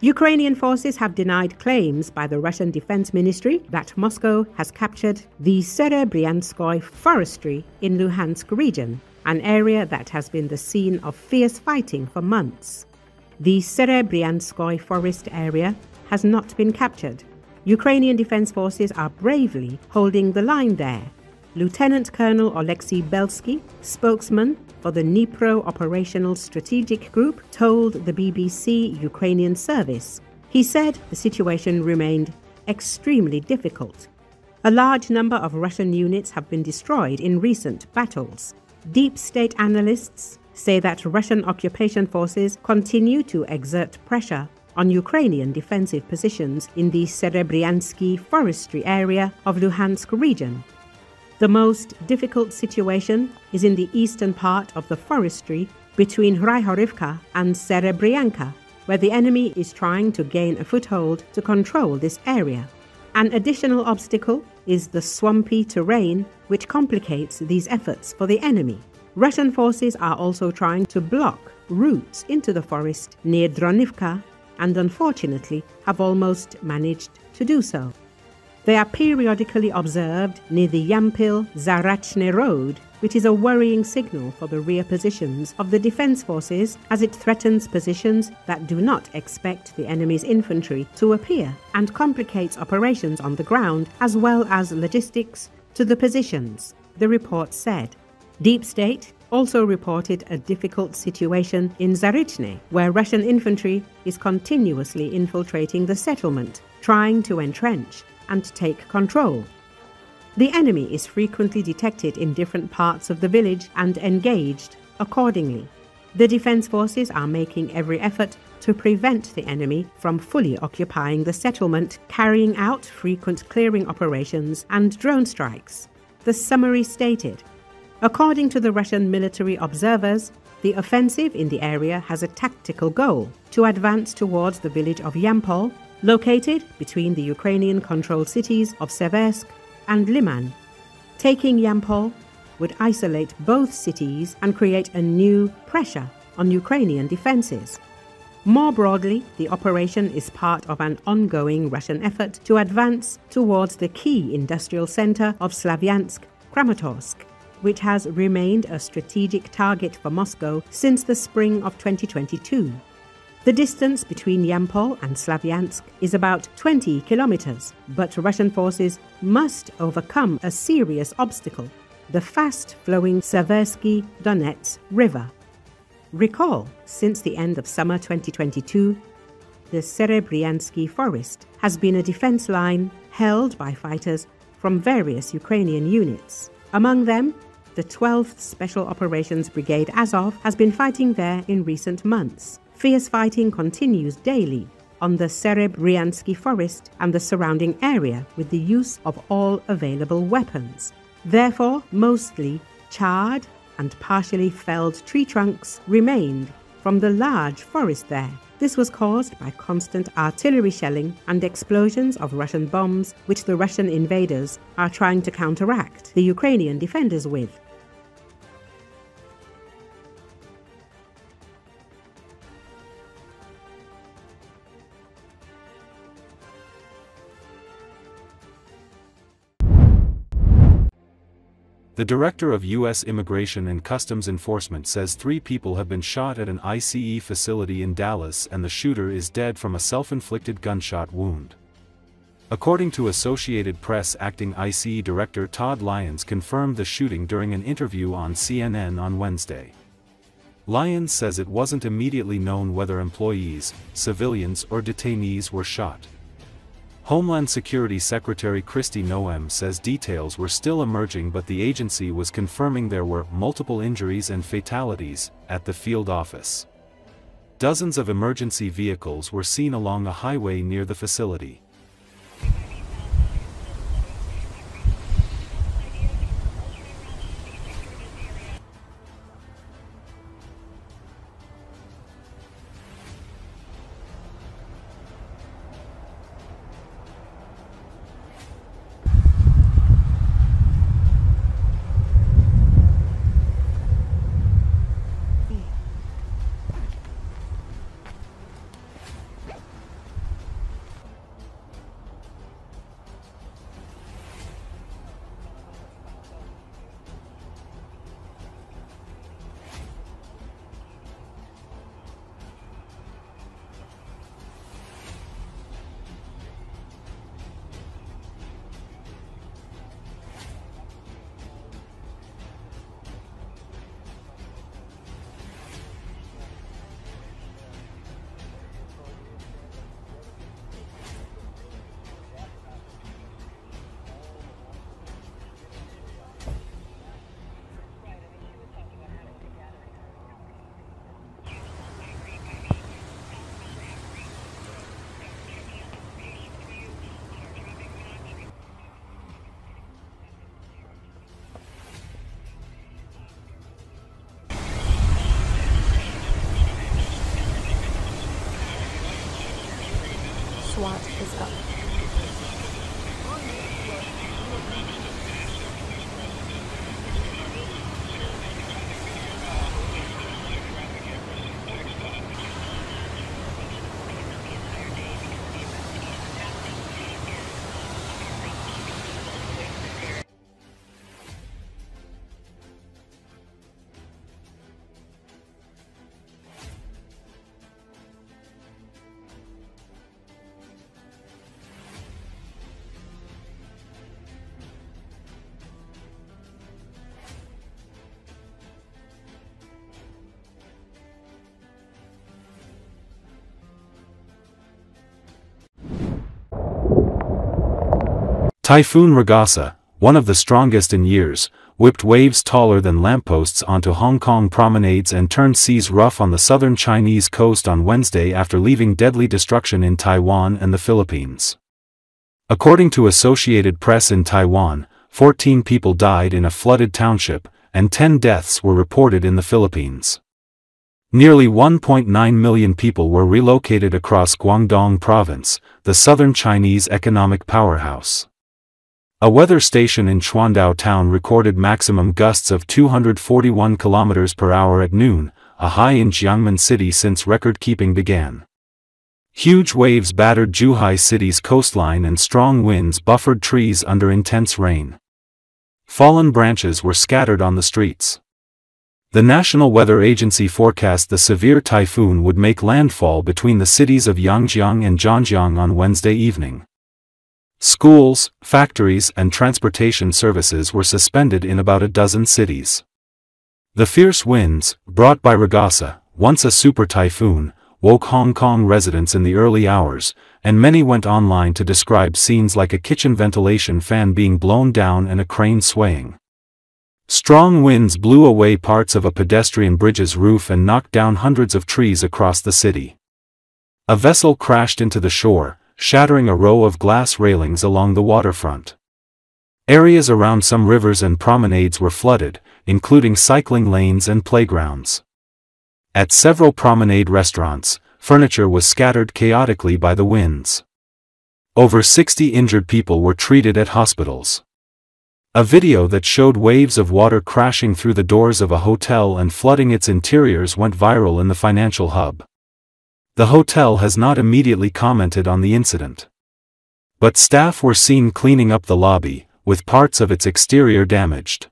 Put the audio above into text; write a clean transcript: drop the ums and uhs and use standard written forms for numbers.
Ukrainian forces have denied claims by the Russian Defense Ministry that Moscow has captured the Serebrianskoye forestry in Luhansk region, an area that has been the scene of fierce fighting for months. The Serebrianskoye forest area has not been captured. Ukrainian defense forces are bravely holding the line there. Lieutenant Colonel Oleksiy Belsky, spokesman for the Dnipro Operational-Strategic Group, told the BBC Ukrainian Service. He said the situation remained extremely difficult. A large number of Russian units have been destroyed in recent battles. DeepState analysts say that Russian occupation forces continue to exert pressure on Ukrainian defensive positions in the Serebrianskyi forestry area of Luhansk region. The most difficult situation is in the eastern part of the forestry between Hryhorivka and Serebrianka, where the enemy is trying to gain a foothold to control this area. An additional obstacle is the swampy terrain, which complicates these efforts for the enemy. Russian forces are also trying to block routes into the forest near Dronivka and unfortunately have almost managed to do so. They are periodically observed near the Yampil Zarichne road, which is a worrying signal for the rear positions of the defense forces as it threatens positions that do not expect the enemy's infantry to appear and complicates operations on the ground as well as logistics to the positions, the report said. DeepState also reported a difficult situation in Zarichne, where Russian infantry is continuously infiltrating the settlement, trying to entrench and take control. The enemy is frequently detected in different parts of the village and engaged accordingly. The defense forces are making every effort to prevent the enemy from fully occupying the settlement, carrying out frequent clearing operations and drone strikes, the summary stated. According to the Russian military observers, the offensive in the area has a tactical goal to advance towards the village of Yampil, located between the Ukrainian-controlled cities of Seversk and Liman. Taking Yampil would isolate both cities and create a new pressure on Ukrainian defenses. More broadly, the operation is part of an ongoing Russian effort to advance towards the key industrial center of Slavyansk-Kramatorsk, which has remained a strategic target for Moscow since the spring of 2022. The distance between Yampil and Slavyansk is about 20 kilometers, but Russian forces must overcome a serious obstacle, the fast-flowing Seversky Donets River. Recall, since the end of summer 2022, the Serebriansky forest has been a defense line held by fighters from various Ukrainian units. Among them, the 12th Special Operations Brigade Azov has been fighting there in recent months. Fierce fighting continues daily on the Serebriansky forest and the surrounding area with the use of all available weapons. Therefore, mostly charred and partially felled tree trunks remained from the large forest there. This was caused by constant artillery shelling and explosions of Russian bombs, which the Russian invaders are trying to counteract the Ukrainian defenders with. The director of U.S. Immigration and Customs Enforcement says 3 people have been shot at an ICE facility in Dallas and the shooter is dead from a self-inflicted gunshot wound. According to Associated Press, acting ICE Director Todd Lyons confirmed the shooting during an interview on CNN on Wednesday. Lyons says it wasn't immediately known whether employees, civilians or detainees were shot. Homeland Security Secretary Kristi Noem says details were still emerging, but the agency was confirming there were multiple injuries and fatalities at the field office. Dozens of emergency vehicles were seen along a highway near the facility. ласка. Typhoon Ragasa, one of the strongest in years, whipped waves taller than lampposts onto Hong Kong promenades and turned seas rough on the southern Chinese coast on Wednesday after leaving deadly destruction in Taiwan and the Philippines. According to Associated Press in Taiwan, 14 people died in a flooded township, and 10 deaths were reported in the Philippines. Nearly 1.9 million people were relocated across Guangdong Province, the southern Chinese economic powerhouse. A weather station in Chuandao town recorded maximum gusts of 241 km per hour at noon, a high in Jiangmen city since record-keeping began. Huge waves battered Zhuhai city's coastline and strong winds buffered trees under intense rain. Fallen branches were scattered on the streets. The National Weather Agency forecast the severe typhoon would make landfall between the cities of Yangjiang and Zhanjiang on Wednesday evening. Schools, factories and transportation services were suspended in about a dozen cities. The fierce winds, brought by Ragasa, once a super typhoon, woke Hong Kong residents in the early hours, and many went online to describe scenes like a kitchen ventilation fan being blown down and a crane swaying. Strong winds blew away parts of a pedestrian bridge's roof and knocked down hundreds of trees across the city. A vessel crashed into the shore, shattering a row of glass railings along the waterfront. Areas around some rivers and promenades were flooded, including cycling lanes and playgrounds. At several promenade restaurants, furniture was scattered chaotically by the winds. Over 60 injured people were treated at hospitals. A video that showed waves of water crashing through the doors of a hotel and flooding its interiors went viral in the financial hub. The hotel has not immediately commented on the incident. But staff were seen cleaning up the lobby, with parts of its exterior damaged.